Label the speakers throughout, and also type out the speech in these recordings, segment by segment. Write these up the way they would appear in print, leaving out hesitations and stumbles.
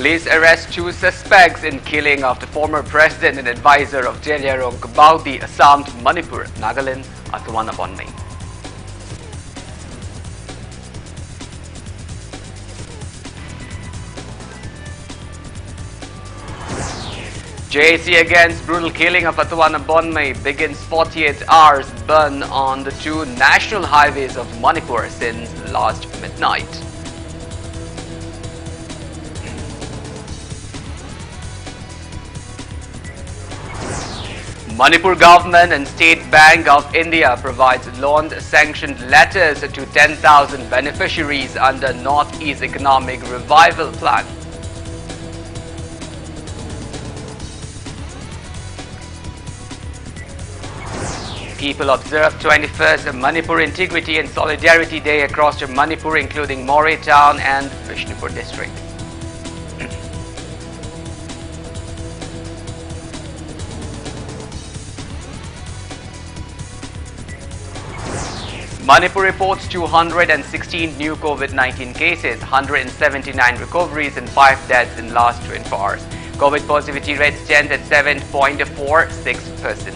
Speaker 1: Police arrest two suspects in killing of the former president and advisor of Jellyarong Baudi, Assam, Manipur, Nagaland, Athuanabonmei. JAC against brutal killing of Athuanabonmei begins 48 hours burn on the two national highways of Manipur since last midnight. Manipur government and State Bank of India provides loan-sanctioned letters to 10,000 beneficiaries under North-East Economic Revival Plan. People observe 21st Manipur Integrity and Solidarity Day across Manipur, including Moreh Town and Vishnupur district. Manipur reports 216 new COVID-19 cases, 179 recoveries and 5 deaths in last 24 hours. COVID positivity rate stands at 7.46%.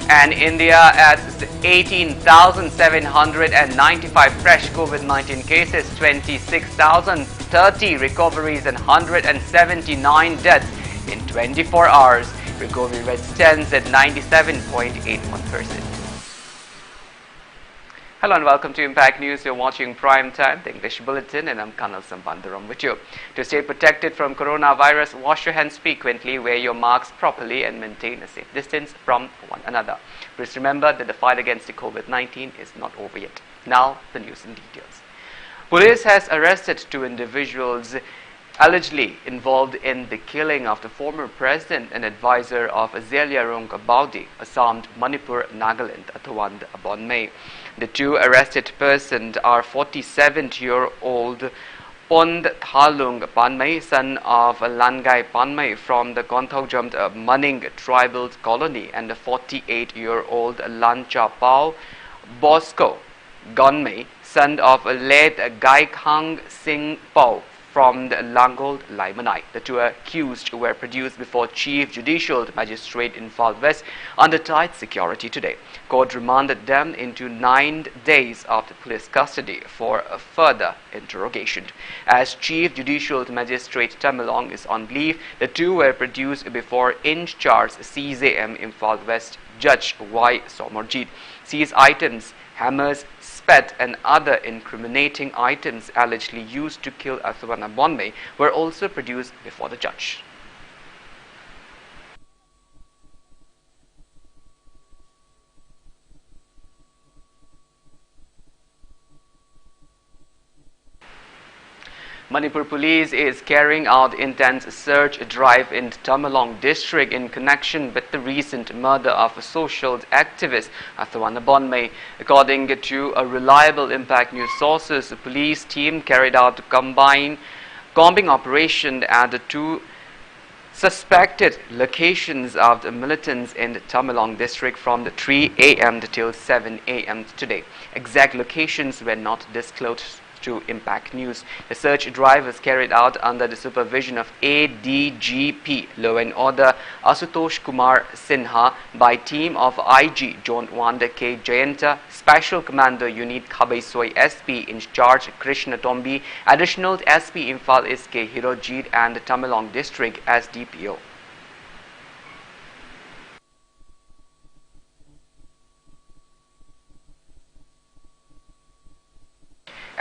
Speaker 1: And India adds 18,795 fresh COVID-19 cases, 26,030 recoveries and 179 deaths in 24 hours. Recovery rate stands at 97.81%. Hello and welcome to Impact News. You're watching Prime Time, the English Bulletin, and I'm Kanel Shambanduram with you. To stay protected from coronavirus, wash your hands frequently, wear your masks properly, and maintain a safe distance from one another. Please remember that the fight against the COVID-19 is not over yet. Now, the news in details. Police has arrested two individuals allegedly involved in the killing of the former president and advisor of Jellyarong Baudi, Assam, Manipur, Nagaland, Athuanabonmei. The two arrested persons are 47-year-old Pond Thalung Panmei, son of Langai Panmei from the Konthaujam Maning tribal colony, and the 48-year-old Lancha Pao Bosco Gonmei, son of late Gaikhang Singh Pao from the Langold Laimanai. The two accused were produced before Chief Judicial Magistrate in Infal West under tight security today. Court remanded them into 9 days of the police custody for a further interrogation. As Chief Judicial Magistrate Tamalong is on leave, the two were produced before in-charge CJM Infal West Judge Y. Somarjit. Seized items, hammers, Sept and other incriminating items allegedly used to kill Athuanabonmei were also produced before the judge. Manipur Police is carrying out intense search drive in Tamalong district in connection with the recent murder of a social activist Athuanabonmei. According to a reliable Impact News sources, the police team carried out a combing operation at the two suspected locations of the militants in the Tamalong district from the 3 a.m. till 7 a.m. today. Exact locations were not disclosed to Impact News. The search drive was carried out under the supervision of ADGP Law and Order Asutosh Kumar Sinha by team of IG John Wanda K. Jayanta, Special Commander Unit Khabaisoi SP in charge Krishna Tombi, Additional SP Infal SK Hirojit and the Tamalong District SDPO.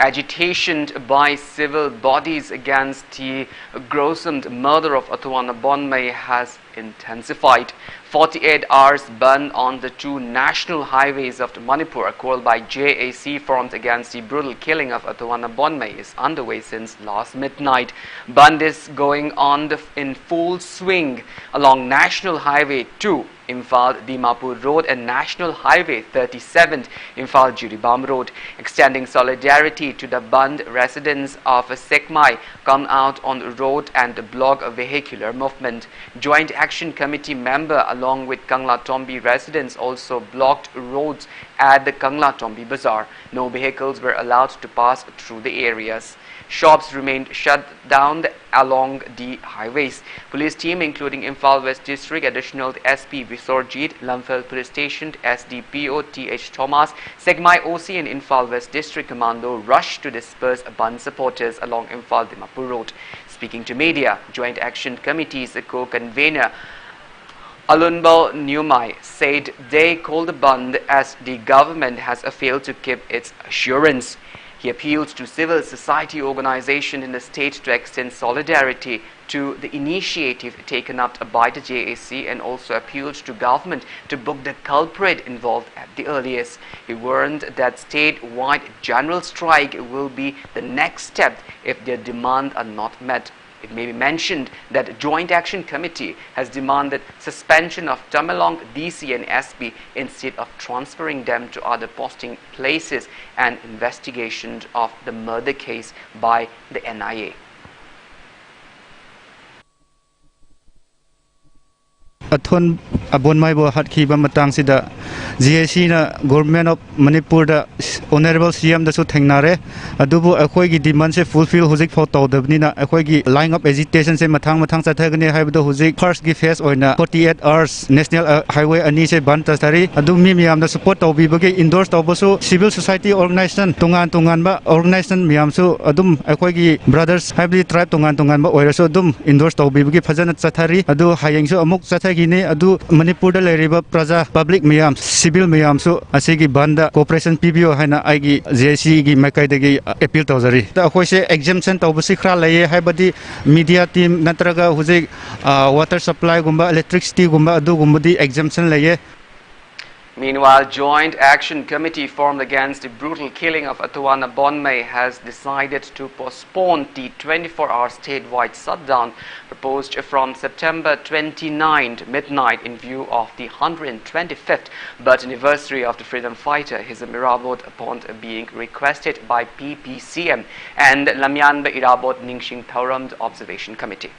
Speaker 1: Agitation by civil bodies against the gruesome murder of Athuanabonmei has intensified. 48 hours burn on the two national highways of Manipur called by JAC Front against the brutal killing of Athuanabonmei is underway since last midnight. Burn is going on in full swing along National Highway 2 Infal Dimapur Road and National Highway 37 Infal Jiribam Road. Extending solidarity to the Bund residents of Sekmai come out on the road and block a vehicular movement. Joint action Action Committee member along with Kangla Tombi residents also blocked roads at the Kangla Tombi Bazaar. No vehicles were allowed to pass through the areas. Shops remained shut down along the highways. Police team including Imphal West District Additional SP Visorjit, Lamphel Police Station SDPO TH Thomas, Segmai OC and Imphal West District Commando rushed to disperse Band supporters along Imphal Dimapur Road. Speaking to media, Joint Action Committee's co-convener Alunbal Nyumai said they called the Band as the government has failed to keep its assurance. He appealed to civil society organizations in the state to extend solidarity to the initiative taken up by the JAC and also appealed to government to book the culprit involved at the earliest. He warned that statewide general strike will be the next step if their demands are not met. It may be mentioned that Joint Action Committee has demanded suspension of Tamelong DC and SB instead of transferring them to other posting places and investigation of the murder case by the NIA.
Speaker 2: Athon abon mai bo hat khi ba matang sida GAC na government of Manipur da honorable CM da su thengna re adubu akhoi gi demand se fulfill hujik pho taw dabni na akhoi gi line of agitation se mathang chathagani haibdo hujik first gi phase oina 48 hours national highway ani se ban tasari adu mi miyam da support taw bi bagi endorse taw basu civil society organization tungan ba organization miyam su adum akhoi gi brothers haibdi tribe tungan ba oiraso adum endorse taw bi bagi phajana chathari adu hayeng su amuk chathagi ne adu Manipur da leriba praja public miyam civil miyam su asigi banda cooperation PBO haina aigi JC gi makai dagi appeal tawjari ta akhoi se exemption tawbasi khra laye haibadi media team natraga hujik water supply gumba electricity gumba adu gumbadi exemption laye.
Speaker 1: Meanwhile, Joint Action Committee formed against the brutal killing of Atuana Bonmay has decided to postpone the 24-hour statewide shutdown proposed from September 29 midnight in view of the 125th birth anniversary of the freedom fighter Hizam Irabot upon being requested by PPCM and Lamyanba Irabot Ningxing Thauram Observation Committee.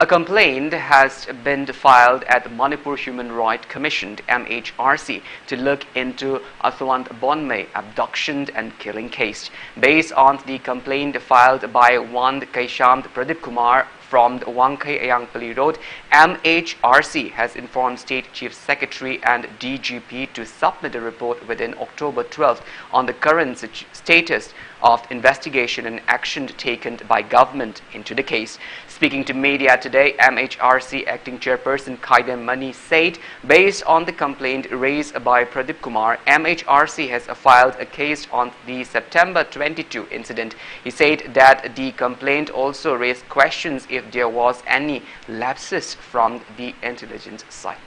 Speaker 1: A complaint has been filed at the Manipur Human Rights Commission (MHRC) to look into Athwant Bonmay abduction and killing case. Based on the complaint filed by one Kaisham Pradeep Kumar from the Wangkai Ayangpali Road, MHRC has informed State Chief Secretary and DGP to submit a report within October 12th on the current status of investigation and action taken by government into the case. Speaking to media today, MHRC Acting Chairperson Kaidem Mani said, based on the complaint raised by Pradeep Kumar, MHRC has filed a case on the September 22 incident. He said that the complaint also raised questions if there was any lapses from the intelligence side.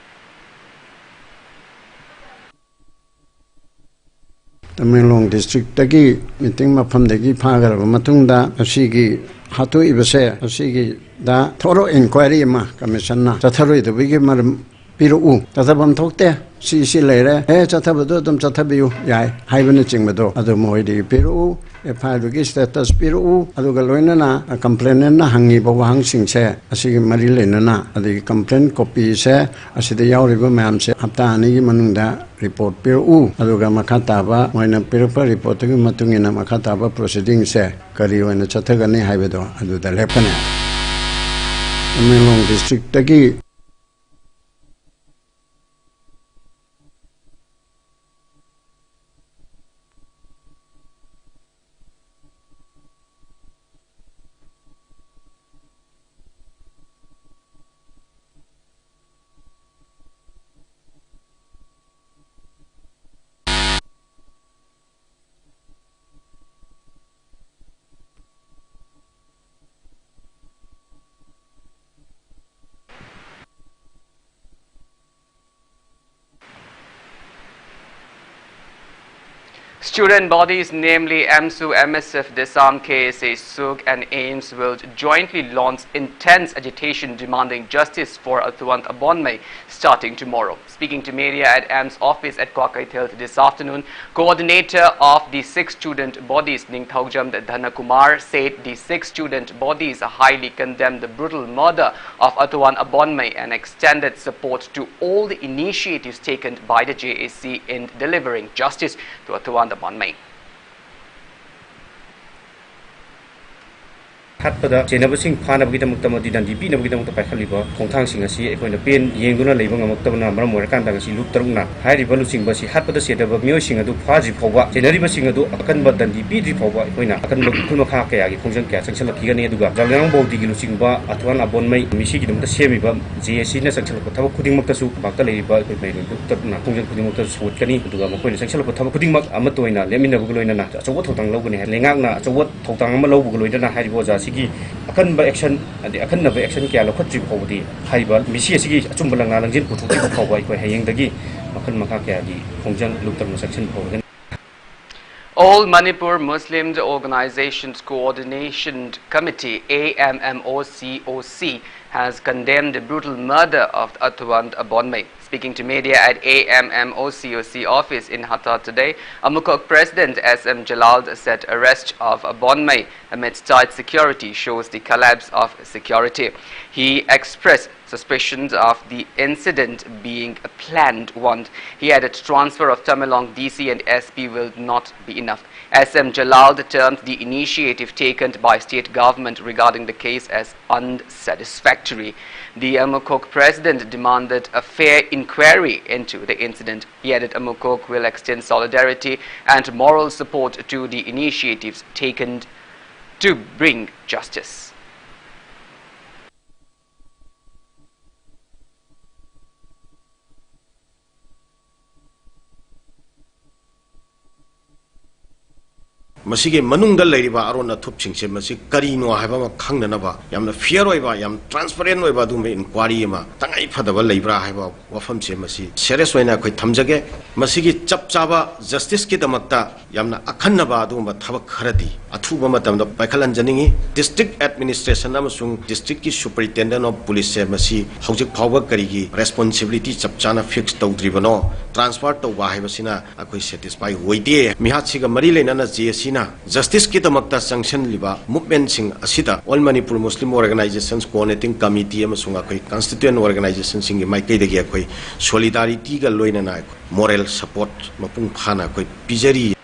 Speaker 3: Tamelong district tagi meeting mafam dagi phagar matungda asigi hatu ibase asigi da thoro inquiry ma commission na chatharoi de bigi mar piru tathabam thokte si lere chathabado dum chathabiu yai haibana chingmado adu moidi piru FIR gi status piru adu galoina na complainant na hangi bawang singse asigi mari lena na adu complaint copy se asida yauriba ma'am se hapta ani gi manungda report piru adu ga makata ba moina piru report gi matungina makata ba proceeding se kari oina chathagani haibado adu da lepane Tamelong district tagi
Speaker 1: Student bodies, namely AMSU, MSF, Disarm, KSA, SUG and AIMS will jointly launch intense agitation demanding justice for Athuan Abonmei starting tomorrow. Speaking to media at AMS office at Kwakaithel this afternoon, coordinator of the 6 student bodies, Ningthaujam Dhanakumar, said the 6 student bodies highly condemned the brutal murder of Athuan Abonmei and extended support to all the initiatives taken by the JAC in delivering justice to Athuan Abonmei.
Speaker 4: Hatpada Jenabasing Panabidamutama Dandi Pinabidam Pakaliba, Kontang Singasi, Equina Pin, Yanguna Labang Moktabana, Morkan, Lutruna, Harry Balusing Basi, Hatpada said about Musing a do Paji Pova, Generima Singadu, Akanba Dandi Pidri Pova, Equina, Akanbakumaka, Konjan Cat, and Salakina Duga, Jalango, Digilusing Ba, Atuan Abonmei, Michigan, the Semiba, JSC, National Potava, Kudimakasu, Bakaleba, Konjan Kudimakas, Woodkani, Duga, Central Potava Kudimak, Amatoina, Lemina Buguloina, so what Totang Logan had Lengana, so what Totang Loguloina had was akan ba action adi akan na ba action kya lo khatri phawdi haiba misi asigi achumbalang nalangjin puthukti phawai ko hayeng dagi makan maka kya gi khongjang luktar section phawgan.
Speaker 1: All Manipur Muslim Organizations Coordination Committee AMMOCOC has condemned the brutal murder of Athuan Abonmei. Speaking to media at AMMOCOC office in Hatta today, Amukok President SM Jalal said arrest of Abonmei amidst tight security shows the collapse of security. He expressed suspicions of the incident being a planned one. He added transfer of Tamilong DC and SP will not be enough. SM Jalal termed the initiative taken by state government regarding the case as unsatisfactory. The Amukok president demanded a fair inquiry into the incident. He added Amukok will extend solidarity and moral support to the initiatives taken to bring justice.
Speaker 5: Masige manungda leiriba arona thupsingse masi karino haiba ma khangnanaba yamna fair oiba yam transparent oiba du me inquiry ma tangai phadaba leibra haiba wafamse masi serious oina khoi thamjage masigi chapchaba justice ki damakta yamna akhannaba du ma thabak kharadi athuba matamda paikhalan janingi district administration amasung district ki superintendent of police se masi hojik phawba karigi responsibility chapchana fix tawdribano transfer to haiba sina akhoi satisfy hoide mihatsiga mari leinana JC Justice ki tamakta sanction liba movement sing asida all Manipur Muslim organizations coordinating committee amasung akoi constituent organizations sing mai kai degi akoi solidarity ga loina na moral support mapung phana akoi pijari.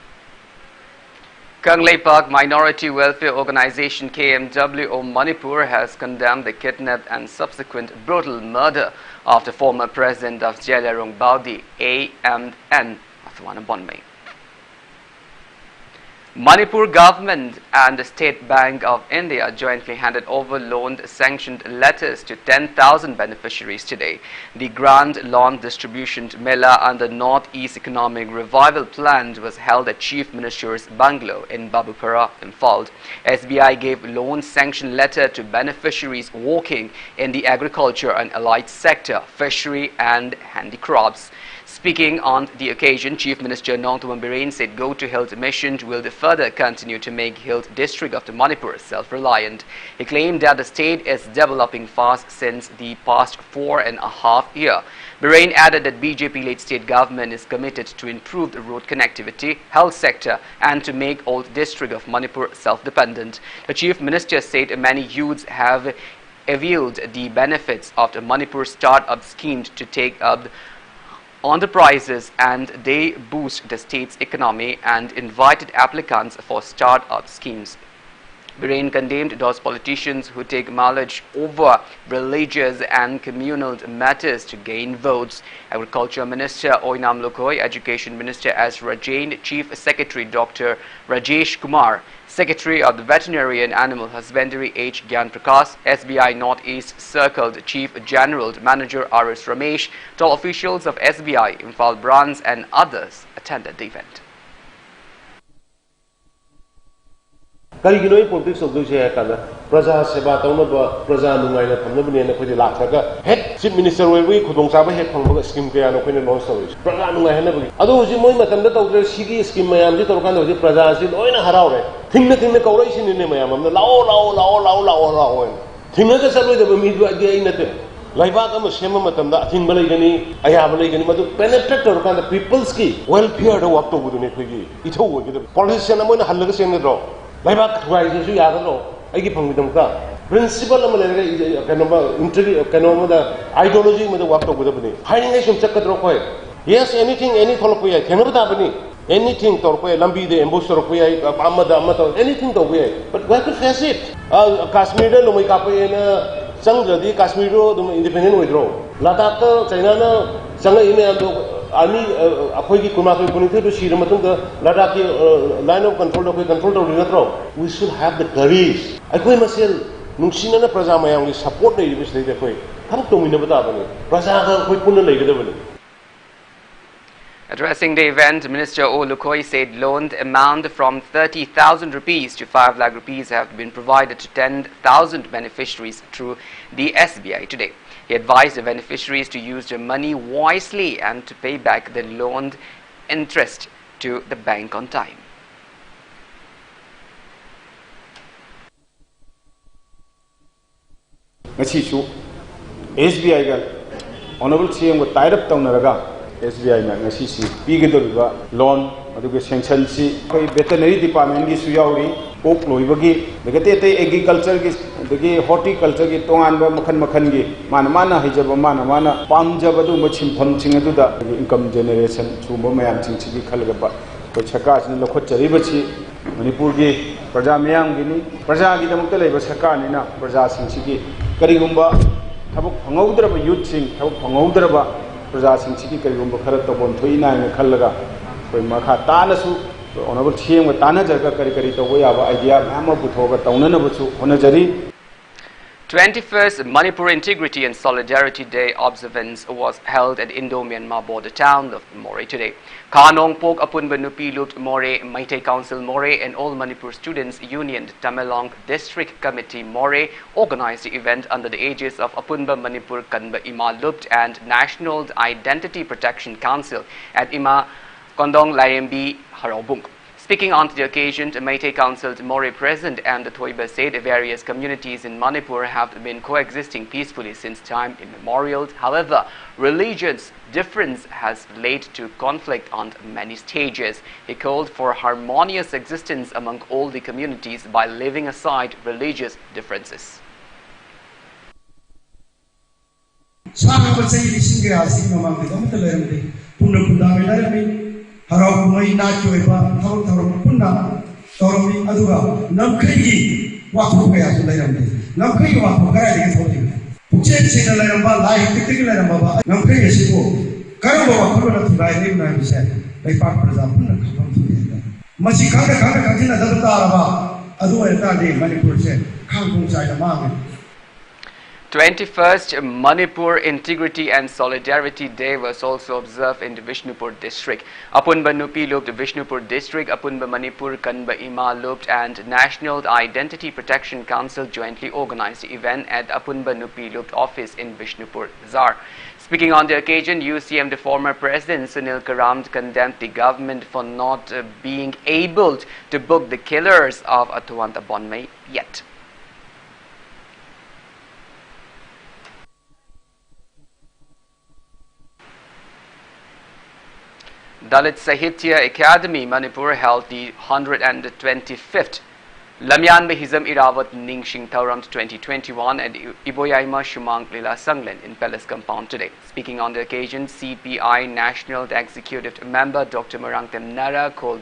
Speaker 1: Kanglei Park Minority Welfare Organization KMW Manipur has condemned the kidnap and subsequent brutal murder of the former president of Jelarong Baudi AMN Athuan Abonmei. Manipur government and the State Bank of India jointly handed over loaned sanctioned letters to 10,000 beneficiaries today. The Grand Loan Distribution Mela under North-East Economic Revival Plan was held at Chief Minister's bungalow in Babupara, Imphal. SBI gave loan sanction letter to beneficiaries working in the agriculture and allied sector, fishery and handicrafts. Speaking on the occasion, Chief Minister Nongthawan Biren said Go to Health mission will further continue to make Health District of the Manipur self-reliant. He claimed that the state is developing fast since the past 4.5 years. Biren added that BJP-led state government is committed to improve the road connectivity, health sector and to make all district of Manipur self-dependent. The Chief Minister said many youths have availed the benefits of the Manipur start-up scheme to take up enterprises and they boost the state's economy and invited applicants for start-up schemes. Biren condemned those politicians who take mileage over religious and communal matters to gain votes. Agriculture Minister Oinam Lokoi, Education Minister Asra Jain, Chief Secretary Dr. Rajesh Kumar, Secretary of the Veterinary and Animal Husbandry H. Gyan Prakash, SBI Northeast Circled Chief General Manager R.S. Ramesh, top officials of SBI, Imphal branch and others attended the event.
Speaker 6: Politics of Praja Seba Tonaba, Praja Nungai, Tamabani, and Laka, head Chief Minister will be Kudonsaba head from scheme Kaya no Queen Service. Praja Nungai, otherwise, you might have the city scheme, Mayam, little kind of the Praja in Oina Harare. Think that in the corporation in the Mayam, the Lao. Think that the way of me idea in the Laivaka Shematam, the Thing Baligani, I have Baligani, but to penetrate or kind of people's key, well peered to walk to Wuduniki. It over the politician, I'm going to have a single draw. Laivak, why is you know? I give them the principle of the ideology with the work of the hiding nation Chakatro. Yes, anything, any Tolopoya, cannot happen. Anything Torpoya, Lambi, the embush or Amada, anything to way. But where to face it? Kashmir, Lumikapi, Sanga, the Kashmir, the independent withdraw. Lataka, China, Sanga email. Army Akogi Kumaki Punita to see the Ladaki line of control of we should have the courage. I quit myself, Nushina Prazama, we support the legislative way. Come to me, Nevada, Prazaga, we put a lady.
Speaker 1: Addressing the event, Minister O. Lukoi said loaned amount from 30,000 rupees to 5 lakh rupees have been provided to 10,000 beneficiaries through the SBI today. He advised the beneficiaries to use their money wisely and to pay back the loaned interest to the bank on time.
Speaker 7: SBI ga honorable CM ko tied up taunaraga SBI na ngasi si pigidoriba loan aduga sanction si koi veterinary department gi suyauri ok loibagi dagate te agriculture gi dagi horticulture gi tonganba makhan gi mana hijaba mana pamjaba du machim pham ching da income generation chumba mayam ching chi gi khalga ba ko chaka sin lokhot chariba chi manipur gi praja mayam gi ni praja gi damakta leiba sarkar ni na praja sing chi gi karigumba thabuk phangaudraba youth sing thabuk phangaudraba praja sing chi gi karigumba kharat to bon thoina ni khallaga koi makha tanasu honorable CM with Tana Jaka Karikari way of idea, Mama Butoga, Taunanabutu, Honajari.
Speaker 1: 21st Manipur Integrity and Solidarity Day observance was held at Indo-Myanmar border town of More today. Kanong Pok Apun Banupi Lupt More, Meitei Council More and All Manipur Students Union Tamelong District Committee More organized the event under the aegis of Apunba Manipur Kanba Ima Lupt and National Identity Protection Council at Ima Kondong Layembi Harobung. Speaking on the occasion, Meitei Council More President and the Toiba said various communities in Manipur have been coexisting peacefully since time immemorial. However, religious difference has led to conflict on many stages. He called for harmonious existence among all the communities by leaving aside religious differences.
Speaker 8: Harau mai na choi ba thau punna toromi aduga namkhai wa ko kaya su lai ramde namkhai wa ko kaya de thodi puche sina lai ramba lai tik lai ramba ba namkhai si ko karam wa ko na thudai ne na bisa lai pa praja punna khapam thudi masi khanga jina dabta ba adu eta de Manipur se khang kong sai da ma
Speaker 1: 21st Manipur Integrity and Solidarity Day was also observed in the Vishnupur district. Apunba Nupi Lupt Vishnupur district, Apunba Manipur Kanba Ima Lupt and National Identity Protection Council jointly organized the event at Apunba Nupi Lupt office in Vishnupur Bazaar. Speaking on the occasion, UCM, the former president Sunil Karam condemned the government for not being able to book the killers of Atuanta Bonmei yet. Dalit Sahitya Academy Manipur held the 125th Lamyan Behizam Irawat Ningsing Tauram 2021 at Iboyaima Shumang Lila Sanglen in Palace Compound today. Speaking on the occasion, CPI National Executive Member Dr. Marangtem Nara called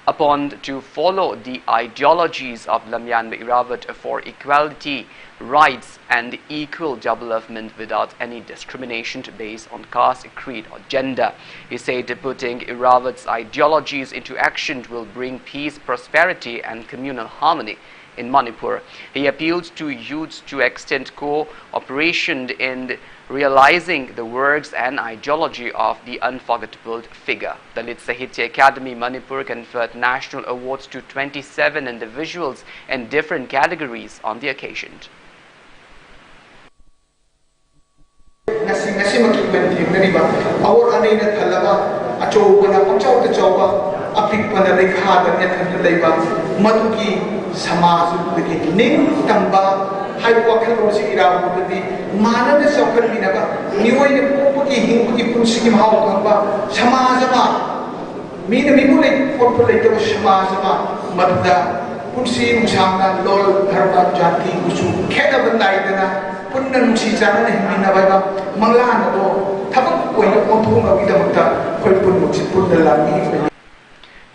Speaker 1: upon to follow the ideologies of Lamyan Irawat for equality, rights and equal development without any discrimination based on caste, creed or gender. He said putting Irawat's ideologies into action will bring peace, prosperity and communal harmony in Manipur. He appealed to youths to extend cooperation in realizing the works and ideology of the unforgettable figure. The Dalit Sahitya Academy Manipur conferred national awards to 27 individuals in different categories on the occasion.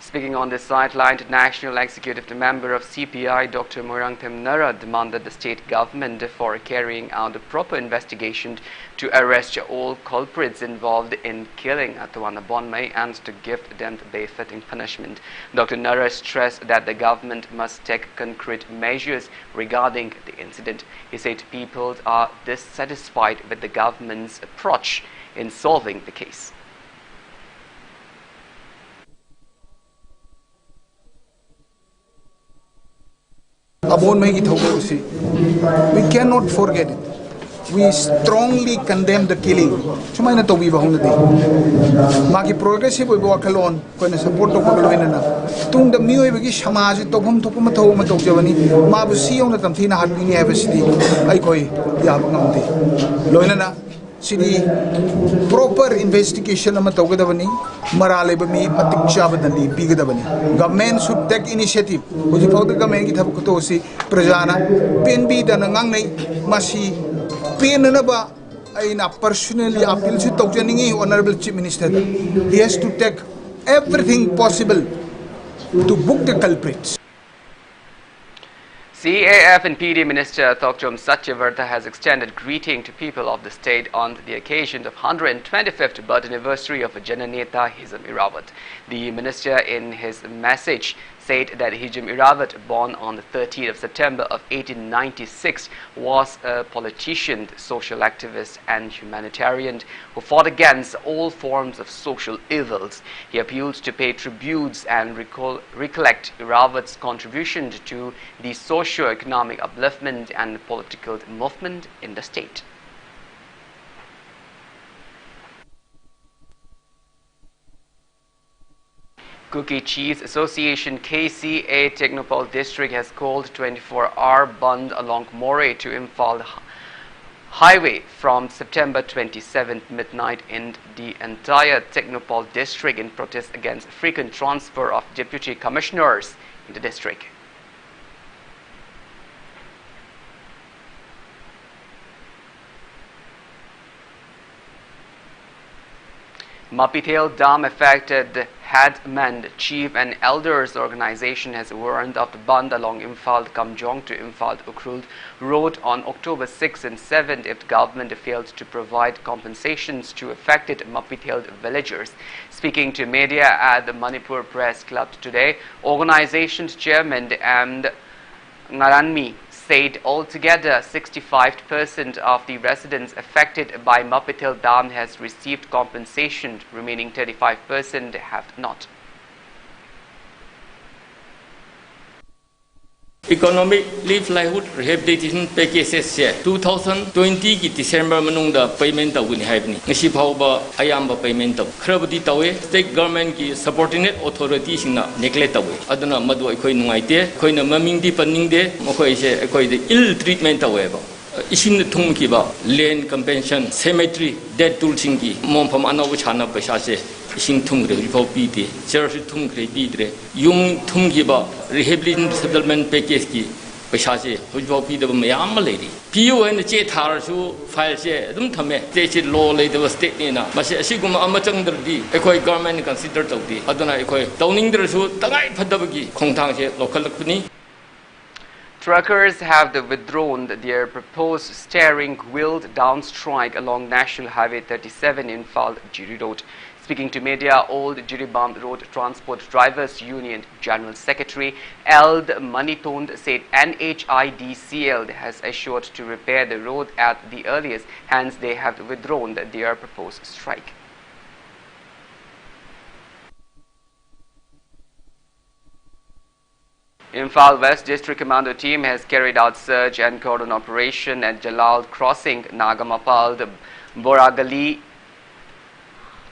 Speaker 1: Speaking on this sideline, National Executive Member of CPI, Dr. Moirangthem Nara, demanded the state government for carrying out a proper investigation to arrest all culprits involved in killing Tawana Bonmay and to give them the befitting punishment. Dr. Nara stressed that the government must take concrete measures regarding the incident. He said people are dissatisfied with the government's approach in solving the case.
Speaker 9: We cannot forget it. We strongly condemn the killing. Sumayna to biba hong nadi. Magi progressive biba kalon ko na support to pagloina na. Tung the miyo ibigi samaj to bum to kuma to matok javani. Mabusi yung natamthi na hatini habesidi. Ay koi yabang ngamti. Loina na. Sini proper investigation na matawgadabani marale ba mi patikshabadali bigadabani. Government should take initiative. Uji pawda government ki thabu kuto si prajana PNB da nangangnay masi PN ba ay na personally appeal si tawjaningi Honorable Chief Minister. He has to take everything possible to book the culprits.
Speaker 1: CAF and PD Minister Thokchom Satyavarta has extended greeting to people of the state on the occasion of 125th birth anniversary of Jananeta Hizam Irawat. The minister in his message said that Hizam Irawat, born on the 13th of September of 1896, was a politician, social activist and humanitarian who fought against all forms of social evils. He appealed to pay tributes and recollect Irawat's contribution to the socio-economic upliftment and political movement in the state. Cookie Cheese Association KCA Technopole District has called 24-hour band along Moray to Imphal Highway from September 27th midnight in the entire Technopole District in protest against frequent transfer of deputy commissioners in the district. Mapithel Dam affected Headman, Chief and Elders Organization has warned of the band along Imphal Kamjong to Imphal Ukrul Road on October 6 and 7 if the government failed to provide compensations to affected Mapithel villagers. Speaking to media at the Manipur Press Club today, organization's chairman and Ngaranmi said altogether 65% of the residents affected by Mapithel Dam has received compensation, remaining 35% have not.
Speaker 10: Economic livelihood rehabilitation packages 2020 ki December manungda payment tawini haibni ngasi phawba ayamba payment taw khrabudi tawe state government ki subordinate authority singna neglect tawe aduna madu akhoi nungaite khoina maming di paningde mokoi se akhoi de ill treatment tawe ba isin thum ki ba land compensation cemetery dead tool singi mom pham anaw chana paisa se isin thum gre ripau pi de charity thum gre pi dre yung thum ki ba rehabilitation settlement package ki paisa se ripau pi de mayam lady PUN che thar su file se dum thame te che law le de state ni na mase asigum amachang derdi ekhoi government consider tawdi aduna ekhoi tawning der su tangai phadabagi khongthang se local lakpani.
Speaker 1: Truckers have withdrawn their proposed steering wheel down strike along National Highway 37 in Imphal Jiri Road. Speaking to media, Old Jiribam Road Transport Drivers Union General Secretary Eld Manitond said NHIDCL has assured to repair the road at the earliest, hence they have withdrawn their proposed strike. Imphal West District Commando team has carried out search and cordon operation at Jalal Crossing, Nagamapal, Boragali,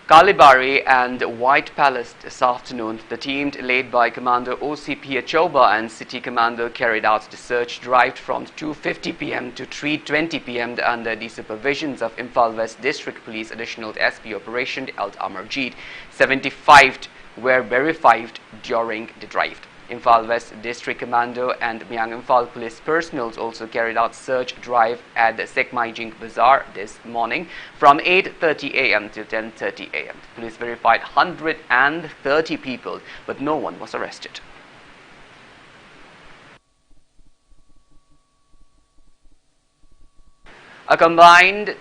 Speaker 1: Kalibari and White Palace this afternoon. The team led by Commander OCP Achoba and City Commander carried out the search drive from 2:50 p.m. to 3:20 p.m. under the supervisions of Imphal West District Police Additional SP Operation Eld Amarjeet. 75 were verified during the drive. Imphal West District Commando and Myang Imphal Police personnel also carried out search drive at the Sekmaijing Bazaar this morning from 8:30 a.m. to 10:30 a.m. Police verified 130 people, but no one was arrested. A combined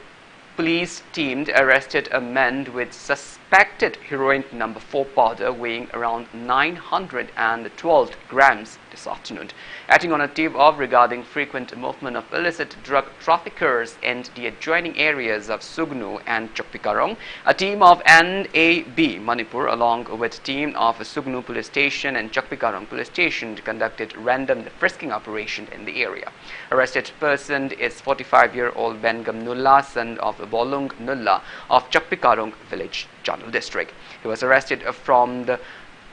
Speaker 1: police team arrested a man with suspected heroin number 4 powder weighing around 912 grams this afternoon. Acting on a tip of regarding frequent movement of illicit drug traffickers in the adjoining areas of Sugnu and Chokpikarong, a team of NAB Manipur along with a team of Sugnu Police Station and Chokpikarong Police Station conducted random frisking operation in the area. Arrested person is 45-year-old Bengam Nulla, son of Bolung Nulla of Chokpikarong village, Kanel district. He was arrested from the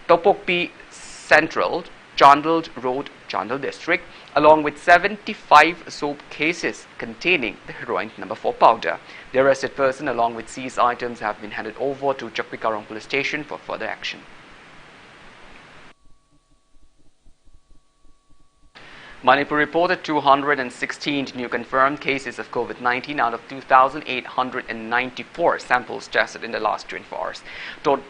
Speaker 1: Topokpi Central, Chandal Road, Kanel district, along with 75 soap cases containing the heroin number 4 powder. The arrested person along with seized items have been handed over to Chokpikarong Police Station for further action. Manipur reported 216 new confirmed cases of COVID-19 out of 2,894 samples tested in the last 24 hours.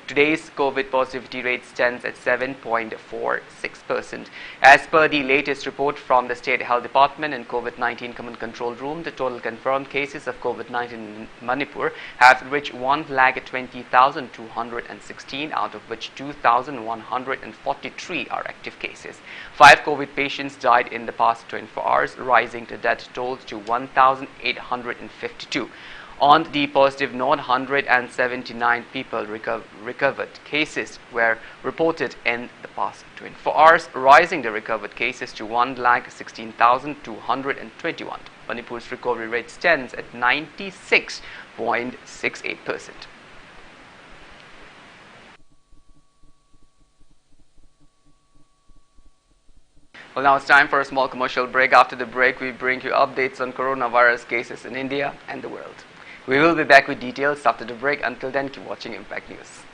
Speaker 1: Today's COVID positivity rate stands at 7.46%. As per the latest report from the State Health Department and COVID-19 Command Control Room, the total confirmed cases of COVID-19 in Manipur have reached 1,20,216, out of which 2,143 are active cases. 5 COVID patients died in the past 24 hours, rising the death toll to 1,852. On the positive note, 179 people recovered cases were reported in the past 24 hours, rising the recovered cases to 1,16,221. Manipur's recovery rate stands at 96.68%. Well, now it's time for a small commercial break. After the break, we bring you updates on coronavirus cases in India and the world. We will be back with details after the break. Until then, keep watching Impact News.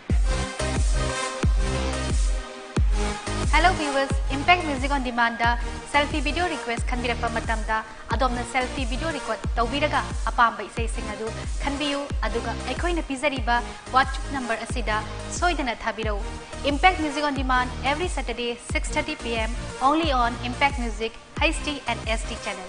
Speaker 11: Hello viewers, Impact Music on Demand da selfie video request khanbirapa matamda adomna selfie video record tawbiraga apamba isai sing adu khanbiyu aduga aikhoina pizariba WhatsApp number asida soidana thabirau. Impact Music on Demand every Saturday 6:30 p.m. only on Impact Music HD and SD channel.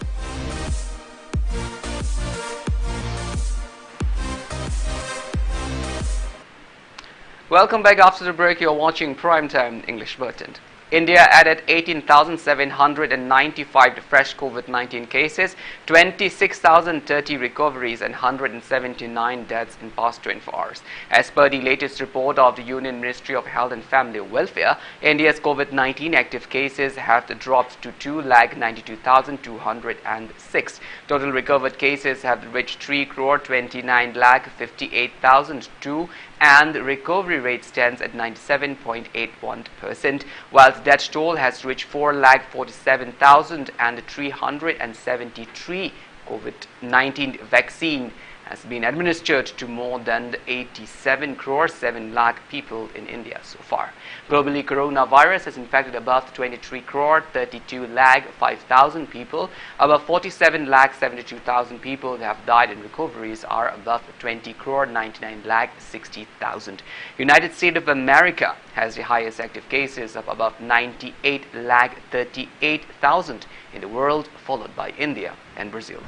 Speaker 1: Welcome back after the break. You're watching Primetime English Bulletin. India added 18,795 fresh COVID-19 cases, 26,030 recoveries and 179 deaths in past 24 hours. As per the latest report of the Union Ministry of Health and Family Welfare, India's COVID-19 active cases have dropped to 2,92,206. Total recovered cases have reached 3,29,58,002 and the recovery rate stands at 97.81%, whilst death toll has reached 4,47,373. COVID-19 vaccine has been administered to more than 87 crore 7 lakh people in India so far. Globally, coronavirus has infected above 23 crore 32 lakh 5,000 people. Above 47 lakh 72,000 people have died, and recoveries are above 20 crore 99 lakh 60,000. United States of America has the highest active cases of above 98 lakh 38,000 in the world, followed by India and Brazil.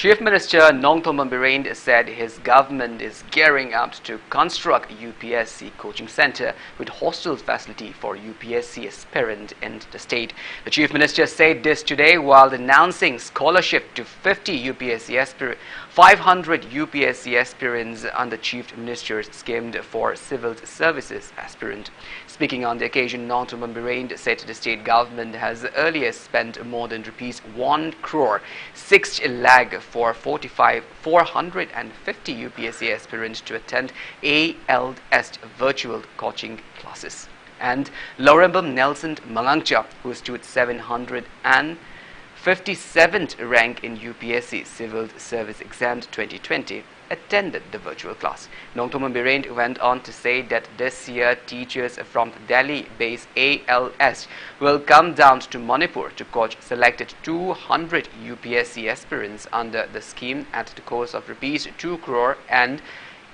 Speaker 1: Chief Minister Nongthombam Birend said his government is gearing up to construct UPSC coaching center with hostel facility for UPSC aspirant in the state. The Chief Minister said this today while announcing scholarship to 500 UPSC aspirants under Chief Minister's scheme for civil services aspirant. Speaking on the occasion, Nongthombam Birend said the state government has earlier spent more than rupees 1 crore 6 lakh for 450 UPSC aspirants to attend ALS virtual coaching classes. And Lorembam Nelson Mangangcha, who stood 757th rank in UPSC Civil Service Exam 2020, attended the virtual class. Nongthombam Birend went on to say that this year teachers from Delhi-based ALS will come down to Manipur to coach selected 200 UPSC aspirants under the scheme at the cost of rupees 2 crore and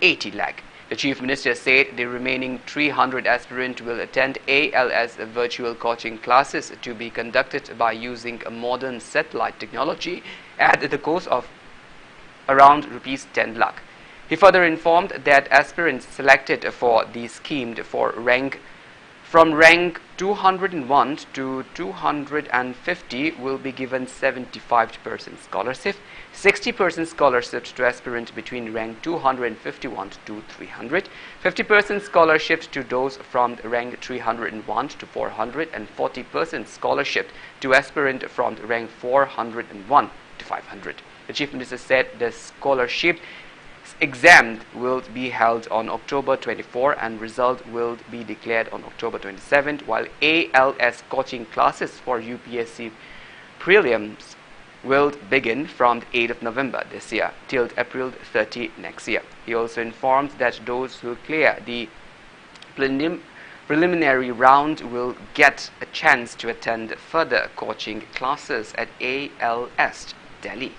Speaker 1: 80 lakh. The Chief Minister said the remaining 300 aspirants will attend ALS virtual coaching classes to be conducted by using a modern satellite technology at the cost of around rupees 10 lakh. He further informed that aspirants selected for the scheme from rank 201 to 250 will be given 75% scholarship, 60% scholarships to aspirants between rank 251 to 300, 50% scholarships to those from rank 301 to 400, and 40% scholarship to aspirants from rank 401 to 500. The Chief Minister said the scholarship exam will be held on October 24 and result will be declared on October 27, while ALS coaching classes for UPSC prelims will begin from the 8th of November this year till April 30 next year. He also informed that those who clear the preliminary round will get a chance to attend further coaching classes at ALS Delhi.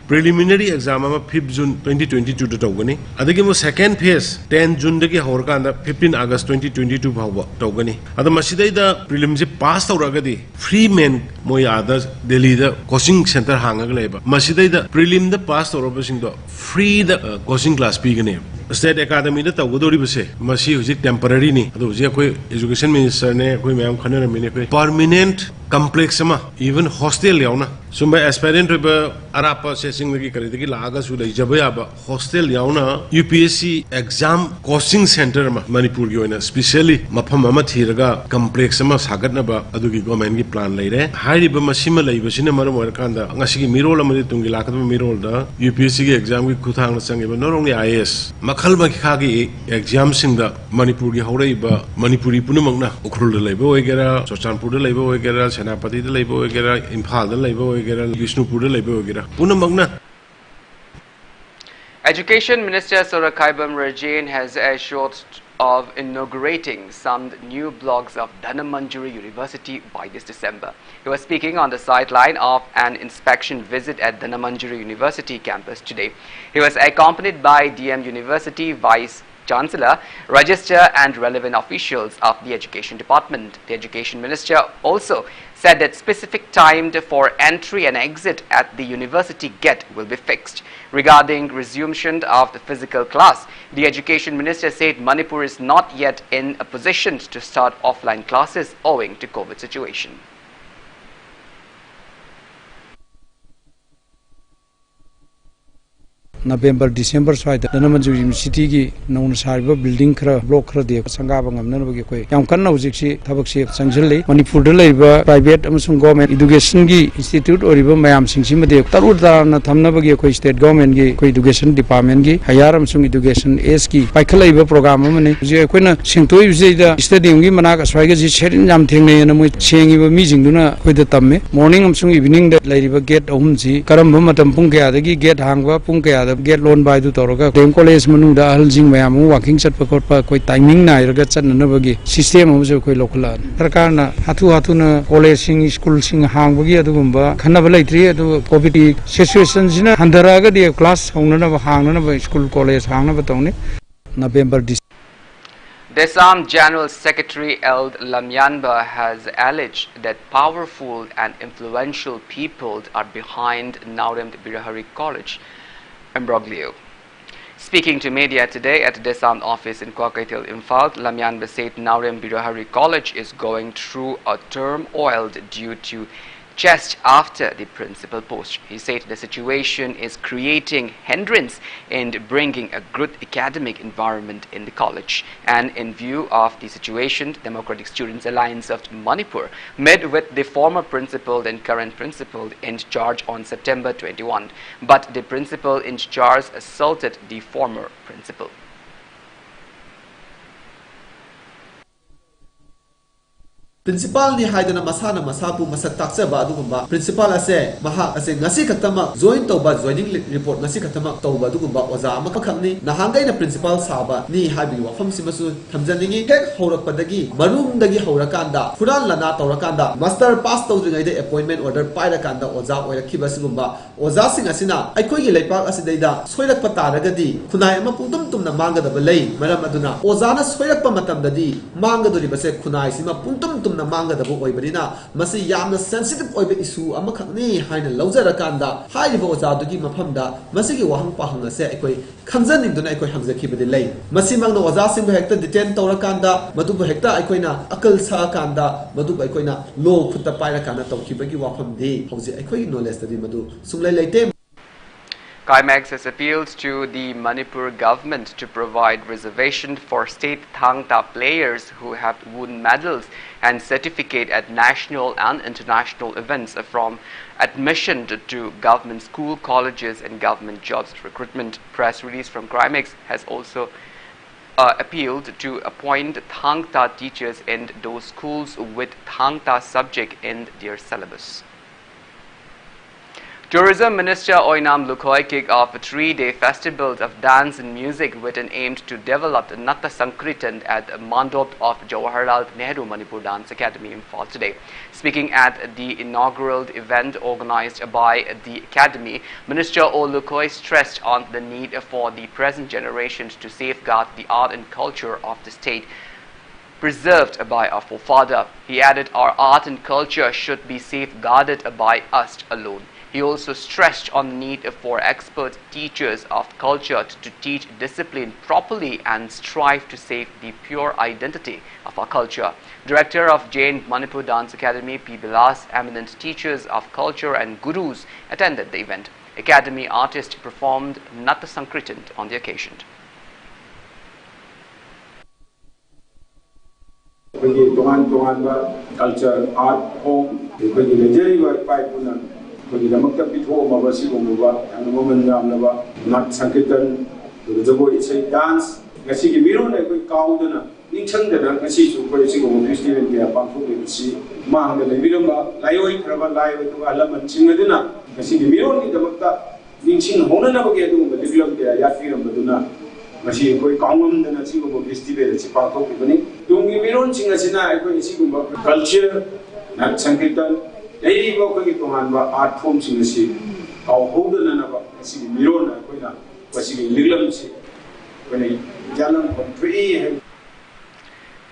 Speaker 6: Preliminary exam 5 June 2022 to tawgani adagi mo second phase 10 June dagi horkanda 15 August 2022 bhawa tawgani ada masidai da prelim je pass tawragadi free men moi others Delhi da coaching center hangaga leba masidai da prelim da pass tawrabasing do free da coaching class pigani State Academy da tawgodori base masi hujik temporary ni adu je koi education minister ne koi mayam khanera mine koi permanent complex sama even hostel yauna sumba aspirant ba arapa sesing lagi kari dagi laga su lai jaba ba hostel yauna UPSC exam coaching center ma Manipur gi oina specially mafam ama thiraga complex sama sagat na ba adu gi government gi plan lai re hari ba masima lai basina maram war kanda ngasi gi mirol amadi tungi lakat ba mirol da UPSC gi exam gi kuthang na changi ba norong ni IAS makhal ba khagi exam sing da Manipur gi horei ba Manipuri punamak na ukhrul da lai ba oigera Chochanpur da lai ba oigera Senapati da lai ba oigera Imphal da lai ba
Speaker 1: Education Minister Sorakaibam Rajain has assured of inaugurating some new blocks of Dhanamanjuri University by this December. He was speaking on the sideline of an inspection visit at Dhanamanjuri University campus today. He was accompanied by DM University Vice Chancellor, Register and relevant officials of the Education Department. The Education Minister also said that specific time for entry and exit at the university gate will be fixed. Regarding resumption of the physical class, the Education Minister said Manipur is not yet in a position to start offline classes owing to COVID situation.
Speaker 9: November, December side, Dhanamanjuri University ki known sariba building khara block khara de sangaba ngamna bagi koi yam kanna hujiksi thabak se changjali Manipur da leiba private amasung government education gi institute oriba mayam singsi made tarur darana thamna bagi koi state government gi koi education department gi hayar amasung education s ki paikhalaiba program amane je koina singtoi use da stadium gi manak aswaiga ji serin jam thengne na moi chengi ba mi jingduna koi da tamme morning amasung evening da leiba gate ahum ji karamba matam pung kaya da gi gate hangwa pung kaya get loan by the Toroga, Dame College Manu, the Alzing Mayamu, walking set for quite timing night, gets another system of the local. Rakana, Hatuna, college sing, school sing, Hangbagi, Dumba, Kanavala tree to poverty situations in Handaraga, the class, Hangana, school college, Hangana, November.
Speaker 1: Desam General Secretary Eld Lamyanba has alleged that powerful and influential people are behind Naurem Birahari College imbroglio. Speaking to media today at Desam office in Kwakaitil, Imphal, Lamyanba said Naurem Birahari College is going through a turmoil due to just after the principal post. He said the situation is creating hindrance in bringing a good academic environment in the college. And in view of the situation, Democratic Students Alliance of Manipur met with the former principal and current principal in charge on September 21. But the principal in charge assaulted the former principal.
Speaker 12: Principal ni haidana masana masapu masak takchaba adugumba principal ase maha ase ngasi khatama join tawba joining report ngasi khatama tawba adugumba oza ama khakni nahangai na principal saba ni habi wafam simasu thamjaningi hek horakpadagi marumdagi horakanda furan lana tawrakanda master pass tawdringai de appointment order pairakanda oza oirakhiba sigumba oza sing asina aikoi gi leipak asidaida soirak pataragadi khunai ama pungtum tumna mangadaba lei maram aduna oza na soirak pa matamdadi mangaduri base khunai sima pungtum na manga da boy barina masi yamna sensitive oibe issue amakhakni haina lawjarakanda haiba ozadugi mafamda masigi wahang pahang ase ekoi khamjaning duna ekoi hamjakhibade lei masi mangna ozasing ba hekta detain tawrakanda maduba hekta ekoina akal sa kanda maduba ekoina law khutta pairakanda tawkhibagi wafam de hauji ekoi knowledge tadi madu sunglai leite.
Speaker 1: Climax has appealed to the Manipur government to provide reservation for state Thangta players who have won medals and certificate at national and international events from admission to government school, colleges and government jobs. Recruitment press release from Climax has also appealed to appoint Thangta teachers in those schools with Thangta subject in their syllabus. Tourism Minister Oinam Lukhoi kicked off a 3-day festival of dance and music with an aim to develop the Natta Sankritan at Mandop of Jawaharlal Nehru Manipur Dance Academy in Fall today. Speaking at the inaugural event organized by the academy, Minister O Lukhoi stressed on the need for the present generations to safeguard the art and culture of the state preserved by our forefather. He added, our art and culture should be safeguarded by us alone. He also stressed on the need for expert teachers of culture to teach discipline properly and strive to save the pure identity of our culture. Director of Jain Manipur Dance Academy, P. Bilas, eminent teachers of culture and gurus attended the event. Academy artists performed Natta Sankritan on the occasion.
Speaker 7: Culture, art, home, Kami damakta pitho mabasi gomba and woman namnaba not sankirtan jabo isai dance ngasi gi miro na koi kaudana ningchang da ngasi su koi sigom festival ke apang phu ke si ma ga le biramba laioi kraba laioi to alaman chingaduna ngasi gi miro ni damakta ningching hona na ke du develop ke ya firam baduna ngasi koi kaungam dana sigom festival si pang phu ke bani dungi miro chingasina koi sigom culture not sankirtan Lady Boki Tohanba art forms in the sea. Our Hodanaba, see Mirona, was in Lilamsi. When a Jalan from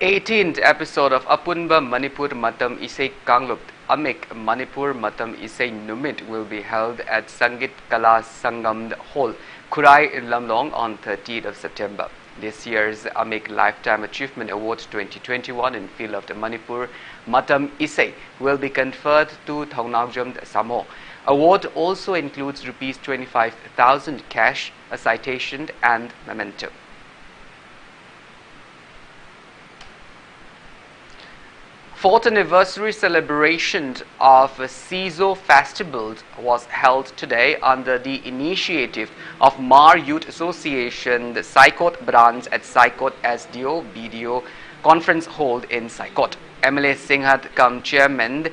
Speaker 1: 18th episode of Apunba Manipur Matam Isai Kanglup Amik Manipur Matam Isai Numit will be held at Sangit Kala Sangam Hall, Kurai in Lamlong on 30th of September. This year's Amik Lifetime Achievement Award 2021 in field of the Manipur Matam Isai will be conferred to Thongnamjam Samo. Award also includes Rs 25,000 cash, a citation and memento. Fourth anniversary celebration of CISO Festival was held today under the initiative of Mar Youth Association, the Saikot branch at Saikot SDO BDO conference hall in Saikot. MLA Singhat cum Chairman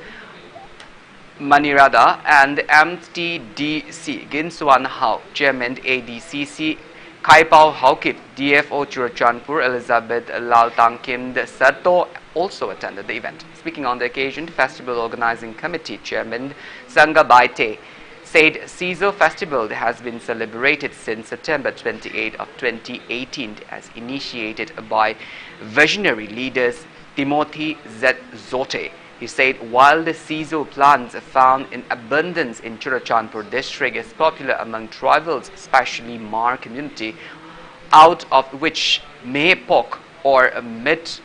Speaker 1: Manirada and MTDC Ginswan Hao, Chairman ADCC Kaipao Haukip, DFO Churachandpur Elizabeth Laltang Kim Sato also attended the event. Speaking on the occasion, Festival Organizing Committee Chairman Sangha Baite said Sizo festival has been celebrated since September 28 of 2018 as initiated by visionary leaders Timothy Z. Zote. He said while the Sizo plants found in abundance in Churachandpur district is popular among tribals, especially Mar community, out of which Meh Pok or meat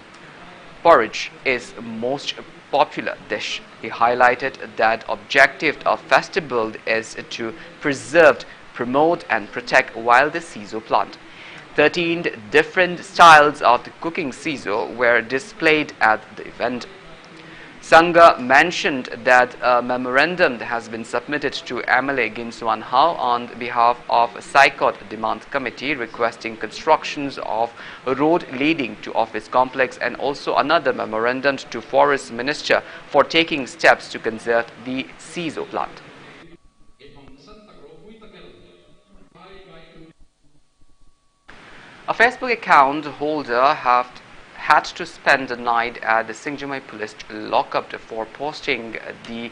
Speaker 1: porridge is most popular dish. He highlighted that objective of festival is to preserve, promote and protect wild Sizo plant. 13 different styles of the cooking Sizo were displayed at the event. Sangha mentioned that a memorandum has been submitted to MLA Ginswan Hao on behalf of Saikot Demand Committee requesting constructions of a road leading to office complex and also another memorandum to Forest Minister for taking steps to conserve the Sizo plant. A Facebook account holder had to spend the night at the Singjamai police lockup for posting the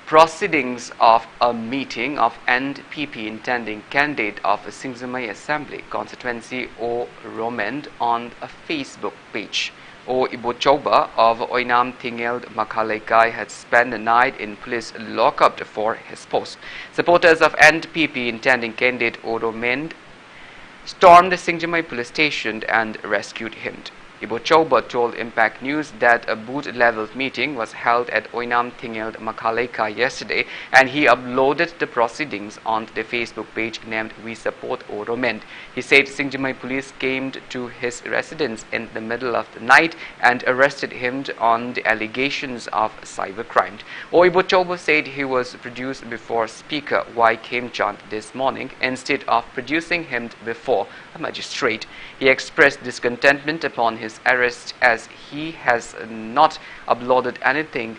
Speaker 1: proceedings of a meeting of NPP intending candidate of a Singjamai Assembly constituency O Romand on a Facebook page. O Ibochoba of Oinam Tingeld Makalekai had spent the night in police lockup for his post. Supporters of NPP intending candidate O Romand stormed the Singjamai police station and rescued him. Ibochoba told Impact News that a booth-level meeting was held at Oinam Tingeld Makaleika yesterday and he uploaded the proceedings on the Facebook page named We Support Oromend. He said Singjamai police came to his residence in the middle of the night and arrested him on the allegations of cybercrime. Ibochoba said he was produced before Speaker Y. Khemchand this morning instead of producing him before a magistrate. He expressed discontentment upon his arrest as he has not uploaded anything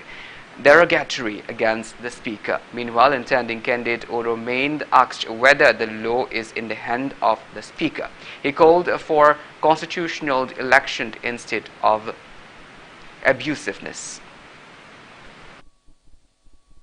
Speaker 1: derogatory against the Speaker. Meanwhile, intending candidate Oromand asked whether the law is in the hand of the Speaker. He called for constitutional election instead of abusiveness.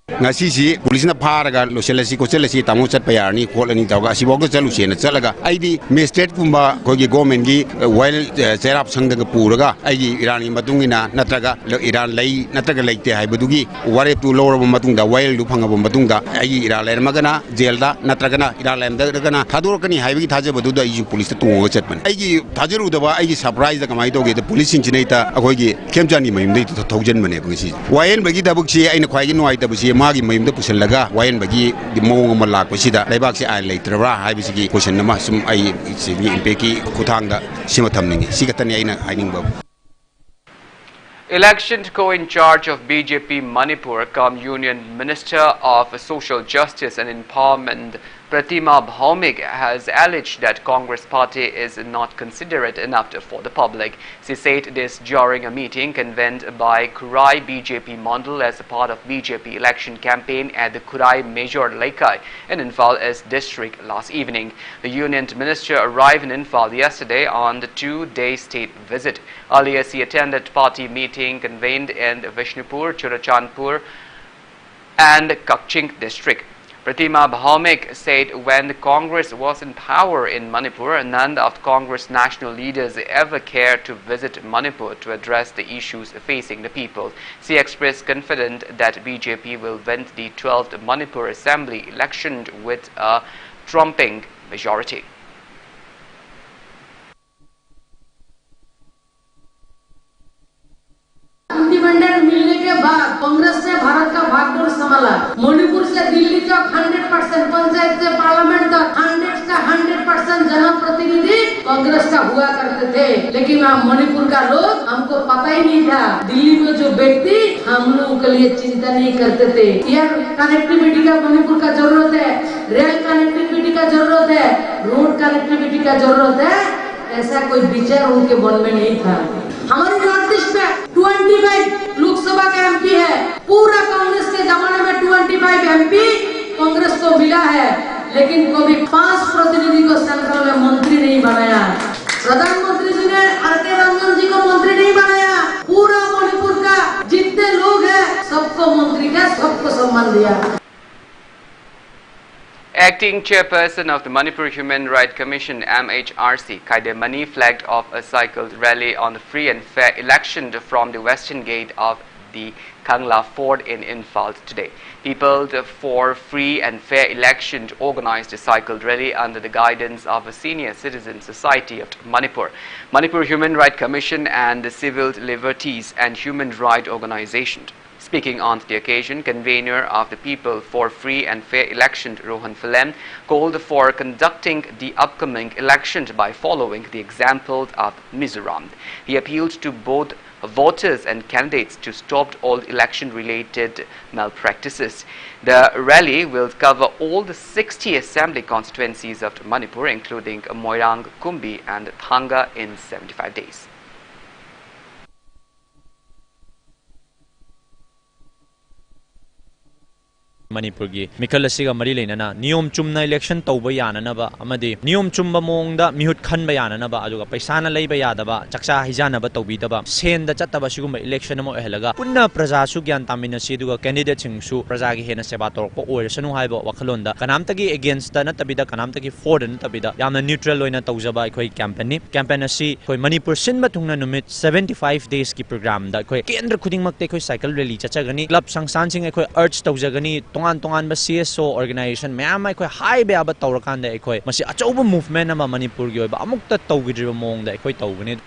Speaker 13: ngasi police na pharaga loselasi ko chelasi tamu chat payarni kholani tawga sibok ko chalu sena chalaga aidi magistrate kumba kogi government gi while serap sangda puraga aigi irani matungina natraga iran lai natraga laite haibadugi ware tu lower matungda while du phanga matungda aigi iran lai magana jail da natraga na iran lai da gana thador kani haibi thaje badu da aigi police tu ngo chatman aigi thajeru da ba aigi surprise da kamai toge the police sing chinai ta akogi khemjani mayum dei 2000 mane bangsi while bagi da bukchi aina khwai gi noi ta busi magi mayumda pusellaga wayan bagi di mawong ma lakpasida laibak si ai leitrabra haibisigi question nama sum ai sigi impeki kuthangda sima thamningi sigatani aina ainingba.
Speaker 1: Election co-in-charge of BJP Manipur cum Union Minister of Social Justice and Empowerment Pratima Bhaumik has alleged that Congress party is not considerate enough for the public. She said this during a meeting convened by Kurai BJP Mandal as a part of BJP election campaign at the Kurai Major Laikai in Imphal district last evening. The Union Minister arrived in Imphal yesterday on the 2-day state visit. Earlier, she attended party meeting convened in Vishnupur, Churachandpur and Kakching district. Pratima Bhaumik said when the Congress was in power in Manipur, none of Congress national leaders ever cared to visit Manipur to address the issues facing the people. She expressed confidence that BJP will win the 12th Manipur Assembly election with a trumping majority.
Speaker 14: Independent मिलने के बाद कांग्रेस ने भारत का भागदौड़ संभाला। मणिपुर से दिल्ली तक 100%, पंचायत से पार्लियामेंट तक 100% जनप्रतिनिधि कांग्रेस का हुआ करते थे, लेकिन वहाँ मणिपुर का लोग हमको पता ही नहीं था। दिल्ली में जो व्यक्ति हम लोगों के लिए चिंता नहीं करते थे। एयर कनेक्टिविटी का मणिपुर का जरूरत है, रेल कनेक्टिविटी का जरूरत है, रोड कनेक्टिविटी का जरूरत है, ऐसा कोई विचार उनके मन में नहीं था। हमारे नॉर्थ ईस्ट में 25 लोकसभा का एमपी है, पूरा कांग्रेस के जमाने में 25 एमपी कांग्रेस को मिला है, लेकिन कभी 5 प्रतिनिधि को सेंट्रल में मंत्री नहीं बनाया। प्रधानमंत्री जी ने आर.के. रंजन जी को मंत्री नहीं बनाया। पूरा मणिपुर का जितने लोग हैं सबको मंत्री का सबको सम्मान दिया।
Speaker 1: Acting chairperson of the Manipur Human Rights Commission MHRC, Kaidemani, flagged off a cycled rally on the free and fair election from the western gate of the Kangla Fort in Imphal today. People for free and fair election organized a cycled rally under the guidance of a senior citizen society of Manipur, Manipur Human Rights Commission and the Civil Liberties and Human Rights Organization. Speaking on the occasion, convener of the People for Free and Fair Election, Rohan Philem, called for conducting the upcoming elections by following the example of Mizoram. He appealed to both voters and candidates to stop all election-related malpractices. The rally will cover all the 60 assembly constituencies of Manipur, including Moirang, Kumbi and Thanga in 75 days.
Speaker 15: Manipur gi Mikal asiga mari leinana niyom chumna election tawba yananaba amadi niyom chumba mongda mihut khanba yananaba aduga paisana leiba yadaba chakcha hijanaba tawbidaba senda chataba siguma election amo ehelaga punna praja su gyan tamina siduga candidate singsu praja gi hena seba torpa oirsanu haiba wakhalonda kanamtagi against na tabida kanamtagi for na tabida yamna neutral loina tawjaba khoi campaign asi khoi Manipur sinba thungna numit 75 days ki program da khoi kendra khuding makte khoi cycle rally chachagani club sangsan sing khoi urge tawjagani tongan ba CSO organization mayam ai khoi high be aba tawrakan da khoi masi achauba movement ama Manipur gi oba amukta tawgidriba mong da khoi tawgani.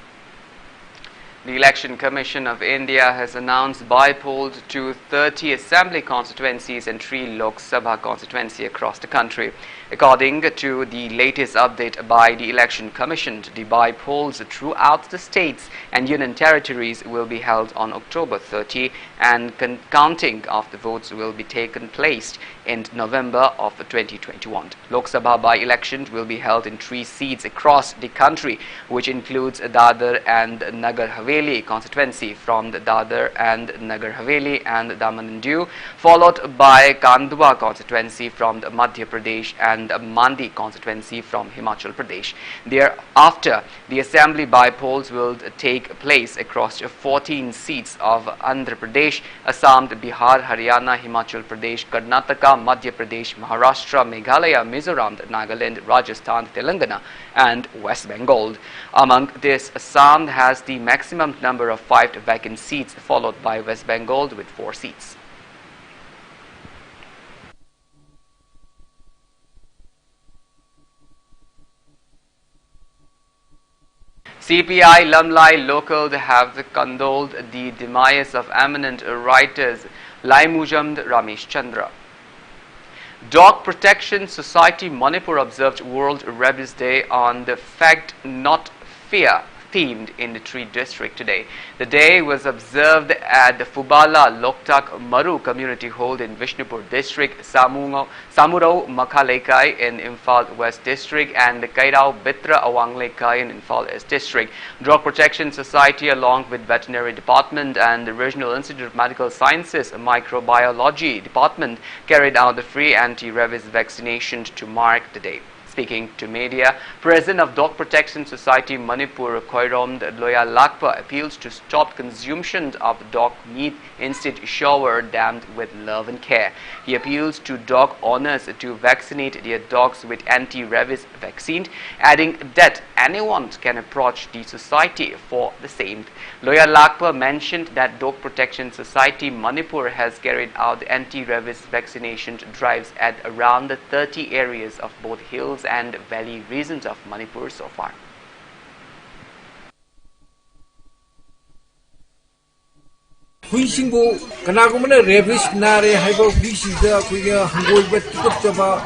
Speaker 1: The Election Commission of India has announced by-polls to 30 assembly constituencies and 3 Lok Sabha constituencies across the country. According to the latest update by the Election Commission, the by-polls throughout the states and union territories will be held on October 30 and counting of the votes will be taken place in November of 2021. Lok Sabha by-election will be held in 3 seats across the country, which includes Dadar and Nagar Haveli constituency from the Dadar and Nagar Haveli and Daman and Diu, followed by Kandwa constituency from the Madhya Pradesh and Mandi constituency from Himachal Pradesh. Thereafter, the assembly by-polls will take place across 14 seats of Andhra Pradesh, Assam, Bihar, Haryana, Himachal Pradesh, Karnataka, Madhya Pradesh, Maharashtra, Meghalaya, Mizoram, Nagaland, Rajasthan, Telangana and West Bengal. Among this, Assam has the maximum number of 5 vacant seats, followed by West Bengal with 4 seats. CPI Lamlai local have condoled the demise of eminent writers Lai Mujamd Ramesh Chandra. Dog Protection Society Manipur observed World Rabies Day on the Fact Not Fear themed in the Tree district today. The day was observed at the Fubala Loktak Maru community hall in Vishnupur district, Samurao Makalekai in Imphal West district and the Kairao Bitra Awanglekai in Imphal East district. Dog Protection Society along with Veterinary Department and the Regional Institute of Medical Sciences Microbiology Department carried out the free anti-rabies vaccination to mark the day. Speaking to media, President of Dog Protection Society Manipur, Khoirom Loya Lakpa, appeals to stop consumption of dog meat, instead shower them with love and care. He appeals to dog owners to vaccinate their dogs with anti-rabies vaccine, adding that anyone can approach the society for the same. Loya Lakpa mentioned that Dog Protection Society Manipur has carried out anti-rabies vaccination drives at around 30 areas of both hills and valley regions of Manipur so far.
Speaker 16: Huishingo kanagumana rabies nare haibo huisida kuya hangoi bet tukchaba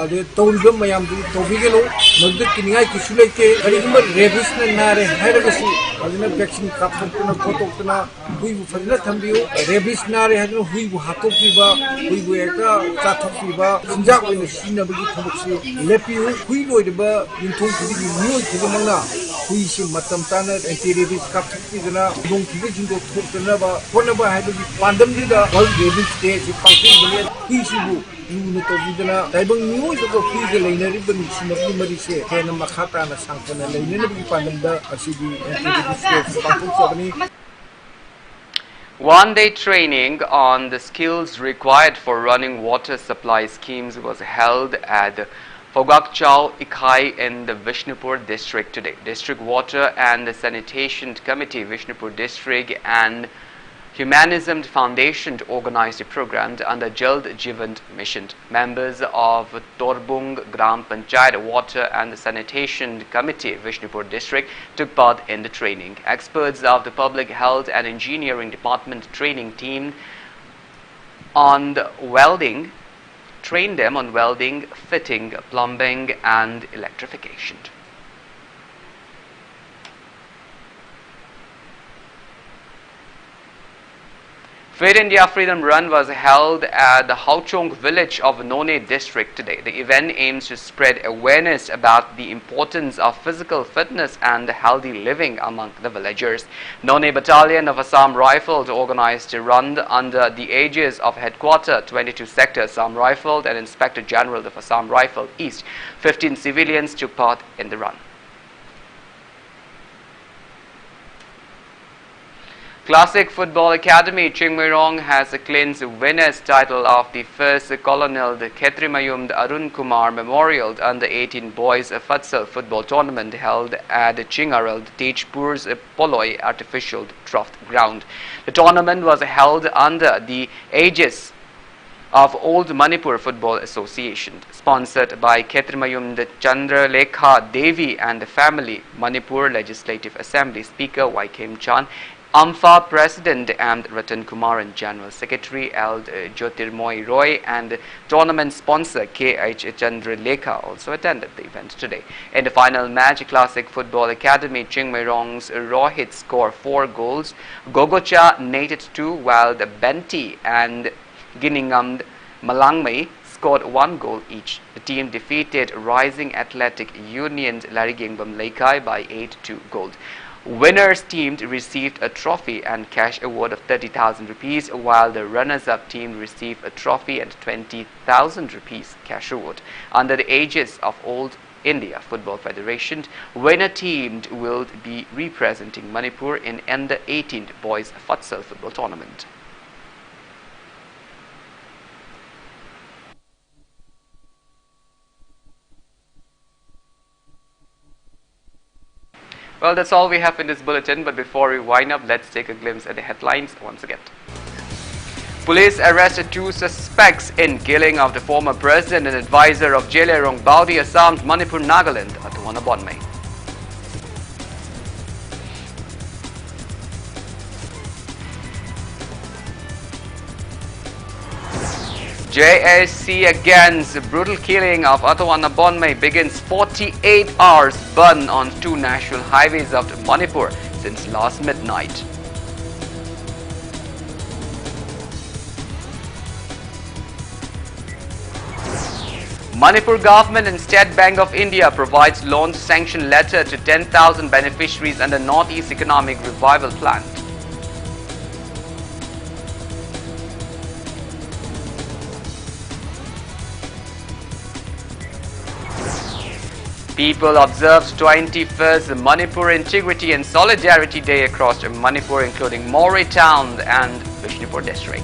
Speaker 16: ade tawriba mayam du tawbigelo magde kiningai kisuleke karigumba rabies nare hairagasi adina vaccine kaptuna photokuna huibu fadina thambiyo rabies nare hadina huibu hatokiba huibu eka chathokbiba sinjak oina sinabagi thabakse lepiu huiloidaba yinthong kidi miyoi kidamanga huisi matam tana anti rabies kapthokbidana dong kibijingo thokdana ba ba haibu pandam dida all rabies day si pangsi bane huisibu nu to bidana daibang miyoi to huisi leinari bani sinabagi mari se hena makhata na sangkana leinari bi pandam da asidi anti rabies day si pangsi bani.
Speaker 1: One-day training on the skills required for running water supply schemes was held at Fogakchau Ikai in the Vishnupur district today. District Water and Sanitation Committee, Vishnupur District and Humanism Foundation organized a program under Jal Jeevan Mission. Members of Torbung Gram Panchayat Water and Sanitation Committee, Vishnupur District, took part in the training. Experts of the Public Health and Engineering Department training team on welding trained them on welding, fitting, plumbing and electrification. Fit India Freedom Run was held at the Hauchong village of None district today. The event aims to spread awareness about the importance of physical fitness and healthy living among the villagers. None Battalion of Assam Rifles organized a run under the aegis of Headquarter 22 Sector Assam Rifles and Inspector General of Assam Rifle East. 15 civilians took part in the run. Classic Football Academy Chingmirong has clinched the winner's title of the first Colonel the Khetrimayum Arun Kumar Memorial Under-18 Boys Futsal Football Tournament held at Chingaral Tejpur's Poloi Artificial Turf Ground. The tournament was held under the aegis of Old Manipur Football Association, sponsored by Khetrimayum Chandra Lekha Devi and the family, Manipur Legislative Assembly Speaker Waikem Chan, AMFA President M. Ratan Kumar and General Secretary L. Jyotirmoy Roy and tournament sponsor K.H. Chandra Lekha also attended the event today. In the final match, Classic Football Academy Chingmirong's Rohit scored 4 goals, Gogocha netted 2, while the Benti and Giningam Malangmai scored 1 goal each. The team defeated Rising Athletic Union Larigengbam Laikai by 8-2 goals. Winners team received a trophy and cash award of 30,000 rupees, while the runners-up team received a trophy and 20,000 rupees cash award. Under the aegis of Old India Football Federation, winner team will be representing Manipur in Under-18 Boys Futsal Football Tournament. Well, that's all we have in this bulletin, but before we wind up, let's take a glimpse at the headlines once again. Police arrested 2 suspects in killing of the former president and advisor of Jelerong Baudi, Assam, Manipur, Nagaland, Atuana Bonmei. JSC against the brutal killing of Atuana Bonmei begins 48 hours burn on 2 national highways of Manipur since last midnight. Manipur government and State Bank of India provides loan sanction letter to 10,000 beneficiaries under Northeast Economic Revival Plan. People observed 21st Manipur Integrity and Solidarity Day across Manipur, including Moreh Town and Vishnupur District.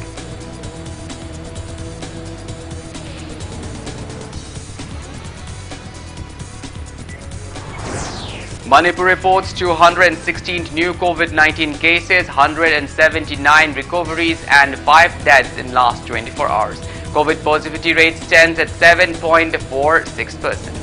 Speaker 1: Manipur reports 216 new COVID-19 cases, 179 recoveries and 5 deaths in last 24 hours. COVID positivity rate stands at 7.46%.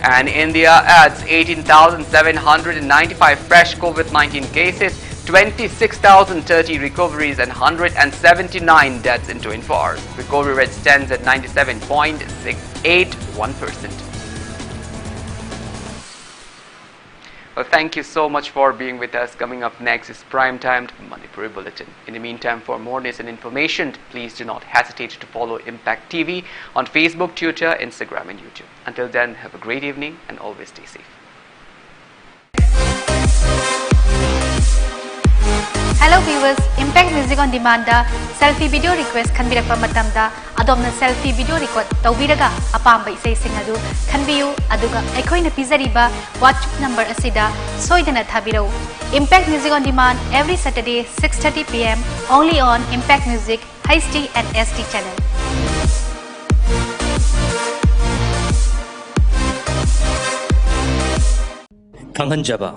Speaker 1: And India adds 18,795 fresh COVID-19 cases, 26,030 recoveries and 179 deaths in 24 hours. Recovery rate stands at 97.681%. Well, thank you so much for being with us. Coming up next is Primetime Manipur Bulletin. In the meantime, for more news and information, please do not hesitate to follow Impact TV on Facebook, Twitter, Instagram and YouTube. Until then, have a great evening and always stay safe.
Speaker 11: Hello viewers, Impact Music on Demand da selfie video request khanbirakpa matamda adomna selfie video record tawbiraga apamba isai sing adu khanbiyu aduga aikhoina pizariba WhatsApp number asida soidana thabirau. Impact Music on Demand every Saturday 6:30 p.m. only on Impact Music HD and SD channel.
Speaker 17: Kanganjaba